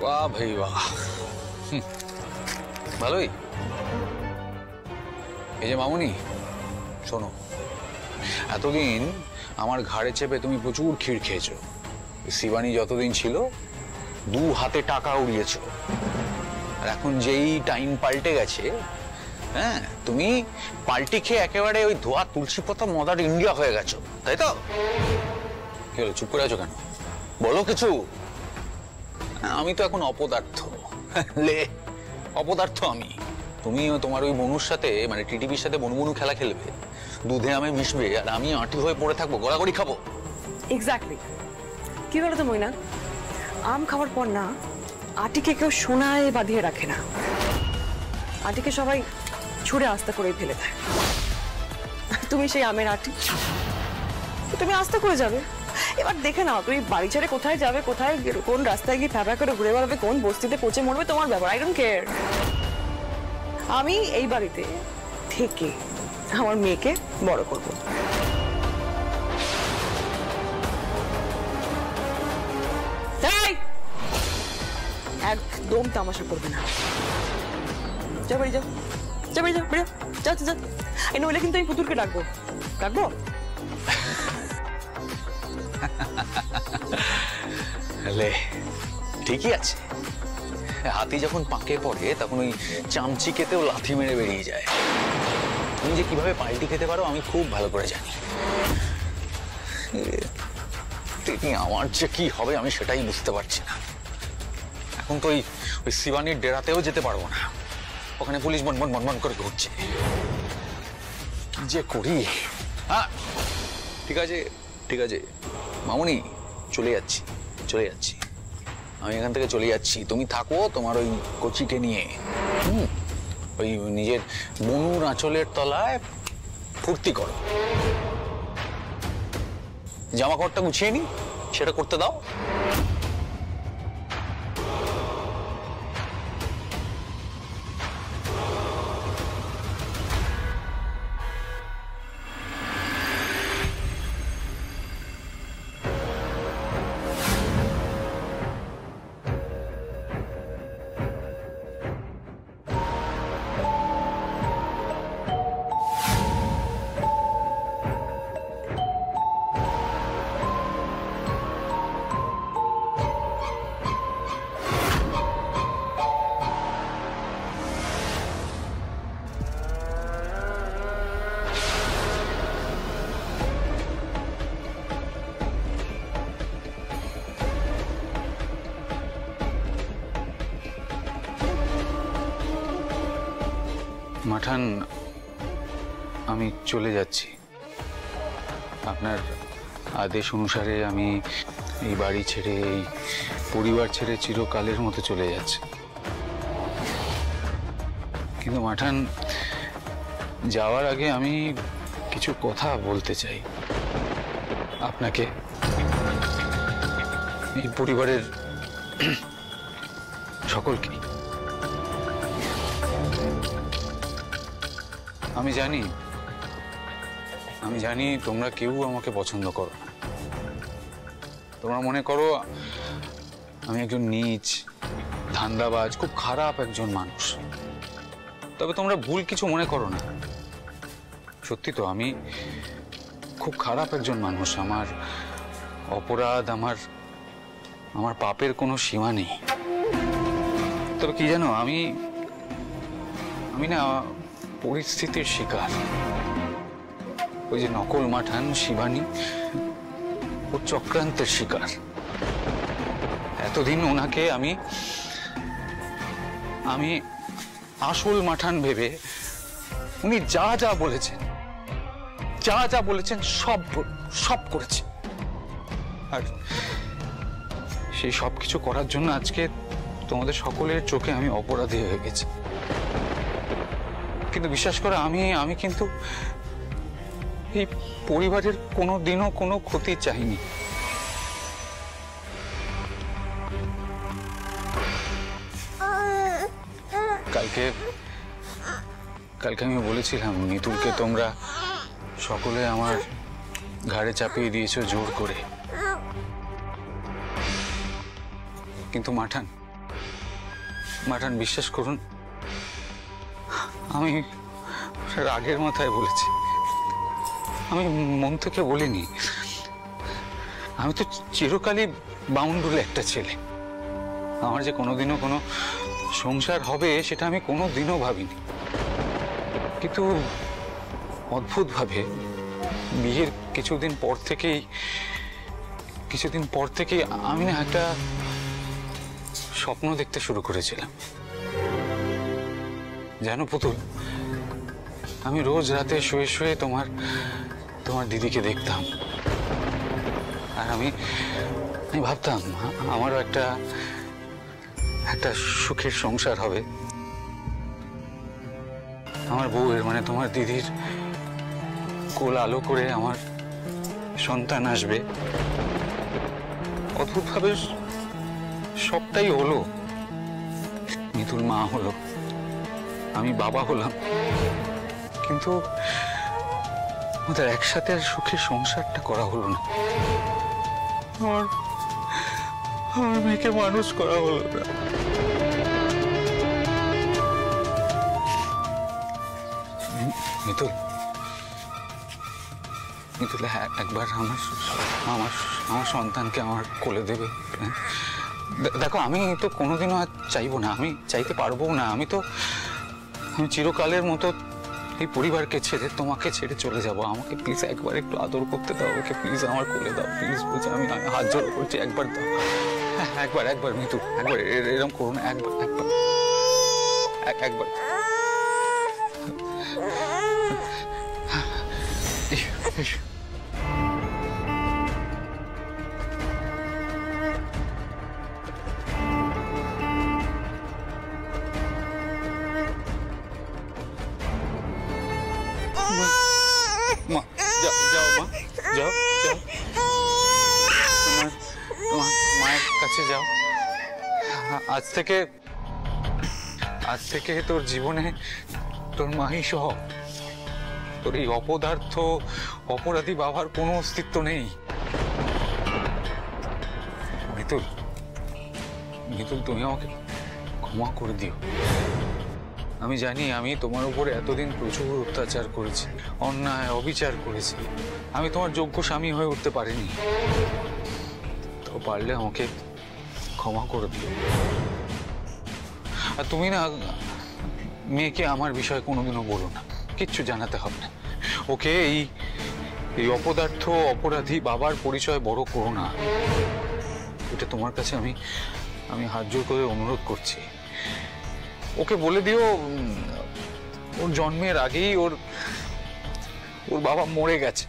বাহ ভাই বাহ, ভালোই। এই যে মামুনি, শোনো, এতদিন আমার ঘাড়ে চেপে তুমি প্রচুর ক্ষীর খেয়েছো। শিবানী যতদিন ছিল 2 হাতে টাকা উড়িয়েছো, আর এখন যেই টাইম পাল্টে গেছে, হ্যাঁ, তুমি পাল্টি খেয়ে একেবারে ওই ধোয়া তুলসী পাতা মদার ইন্ডিয়া হয়ে গেছো, তাই তো? কি হলো, চুপ করে আছো কেন? বলো কিছু। আমি তো এখন অপদার্থ, লে অপদার্থ আমি। তুমি তোমার ওই বনুর সাথে, মানে টিটিপির সাথে বনু খেলা খেলবে, দুধে আমি মিশবে, আর আমি আঁটি হয়ে পড়ে থাকবো, গড়াগড়ি খাবো। এক্স্যাক্টলি। কি বলো তো মইনা, আম খাওয়ার পর না আটিকে কেউ সোনায় বাঁধিয়ে রাখে না, আটিকে সবাই ছুঁড়ে আস্তে করে ফেলে দেয়। তুমি সেই আমের আটি, তুমি আস্তে করে যাবে। এবার দেখে নাও, তুমি বাড়ি ছেড়ে কোথায় যাবে, কোথায় কোন রাস্তায় গিয়ে ফ্যাফা করে ঘুরে বেড়াবে, কোন বস্তিতে পচে মরবে, তোমার ব্যাপার, আই ডোন্ট কেয়ার। আমি এই বাড়িতে থেকে আমার মেয়েকে বড় করব। একদম তামাশা করবে না। যা বাড়ি যাও, যা বাড়ি যাও, বেরো, যাও যাও। এই নইলে কিন্তু আমি পুতুলকে ডাকবো, ডাকবো। ঠিকই আছে, হাতি যখন পাকে পড়ে তখন ওই চামচিকেতেও লাথি মেরে বেরিয়ে যায়। তুমি যে কিভাবে পাল্টি খেতে পারো আমি খুব ভালো করে জানি। আমার যে কি হবে আমি সেটাই বুঝতে পারছি না। এখন তো ওই শিবানীর ডেরাতেও যেতে পারবো না, ওখানে পুলিশ বনবন বনবন করে ঘুরছে। কি যে করি। হ্যাঁ ঠিক আছে, ঠিক আছে মামুনি, চলে যাচ্ছি, চলে যাচ্ছি, আমি এখান থেকে চলে যাচ্ছি। তুমি থাকো তোমার ওই কচিকে নিয়ে, ওই নিজের বনুর আঁচলের তলায় ফুর্তি করো। জামা কাপড়টা গুছিয়ে নি, সেটা করতে দাও। মাঠান, আমি চলে যাচ্ছি। আপনার আদেশ অনুসারে আমি এই বাড়ি ছেড়ে, এই পরিবার ছেড়ে চিরকালের মতো চলে যাচ্ছি। কিন্তু মাঠান, যাওয়ার আগে আমি কিছু কথা বলতে চাই আপনাকে, এই পরিবারের সকলকে। আমি জানি তোমরা কেউ আমাকে পছন্দ করো না। তোমরা মনে করো আমি একজন নীচ, ধান্দাবাজ, খুব খারাপ একজন মানুষ। তবে তোমরা ভুল কিছু মনে করো না, সত্যি তো আমি খুব খারাপ একজন মানুষ। আমার অপরাধ, আমার পাপের কোনো সীমা নেই। তবে কি জানো, আমি না পরিস্থিতির শিকার। ওই যে নকল মাঠান শিবানী, ও চক্রান্তের শিকার। এতদিন ওনাকে আমি আসল মাঠান ভেবে উনি যা যা বলেছেন সব করেছে। আর সেই সব কিছু করার জন্য আজকে তোমাদের সকলের চোখে আমি অপরাধী হয়ে গেছি। কিন্তু বিশ্বাস করো, আমি কিন্তু এই পরিবারের কোনো দিনও কোনো ক্ষতি চাইনি। কালকে আমি বলেছিলাম নিতুলকে তোমরা সকলে আমার ঘাড়ে চাপিয়ে দিয়েছো জোর করে। কিন্তু মাঠান, মাঠান, বিশ্বাস করুন, আমি রাগের মাথায় বলেছি, আমি মন থেকে বলিনি। আমি তো চিরকালই বাউন্ডুলে একটা ছেলে। আমার যে কোনোদিনও কোনো সংসার হবে সেটা আমি কোনোদিনও ভাবিনি, কিন্তু অদ্ভুতভাবে বিয়ের কিছুদিন পর থেকেই আমি না একটা স্বপ্ন দেখতে শুরু করেছিলাম। জানো পুতুল, আমি রোজ রাতে শুয়ে শুয়ে তোমার দিদিকে দেখতাম, আর আমি ভাবতাম আমারও একটা সুখের সংসার হবে। আমার বউয়ের, মানে তোমার দিদির কোল আলো করে আমার সন্তান আসবে। অদ্ভুতভাবে সবটাই হলো। মিতুল মা হলো, আমি বাবা হলাম, কিন্তু আমাদের একসাথে আর সুখের সংসারটা করা হলো না। আমার মেয়েকে মানুষ করা হলো না। মিতুল, একবার আমার সন্তানকে আমার কোলে দেবে? দেখো, আমি তো কোনোদিনও আর চাইবো না, আমি চাইতে পারবো না। আমি চিরকালের মতো এই পরিবারকে ছেড়ে, তোমাকে ছেড়ে চলে যাব। আমাকে প্লিজ একবার একটু আদর করতে দাও, ওকে প্লিজ আমার কোলে দাও, প্লিজ। বুঝে আমি হাত জোড় করছি, একবার দাও। একবার মিতু, একবার এরকম করো না, একবার মায়ের কাছে যাও। আজ থেকে তোর জীবনে তোর মাই সহ। তোর এই অপদার্থ অপরাধী বাবার কোনো অস্তিত্ব নেই। মিতুল, তুমি আমাকে ক্ষমা করে দিও। আমি জানি আমি তোমার উপরে এতদিন প্রচুর অত্যাচার করেছি, অন্যায় অবিচার করেছি। আমি তোমার যোগ্য স্বামী হয়ে উঠতে পারিনি। তো পারলে আমাকে ক্ষমা করে দিও। আর তুমি না মেয়েকে আমার বিষয়ে কোনোদিনও বলো না, কিচ্ছু জানাতে হবে না। ওকে এই অপদার্থ অপরাধী বাবার পরিচয় বড় করো না। এটা তোমার কাছে আমি হাত জোর করে অনুরোধ করছি। ওকে বলে দিও ওর জন্মের আগেই ওর বাবা মরে গেছে।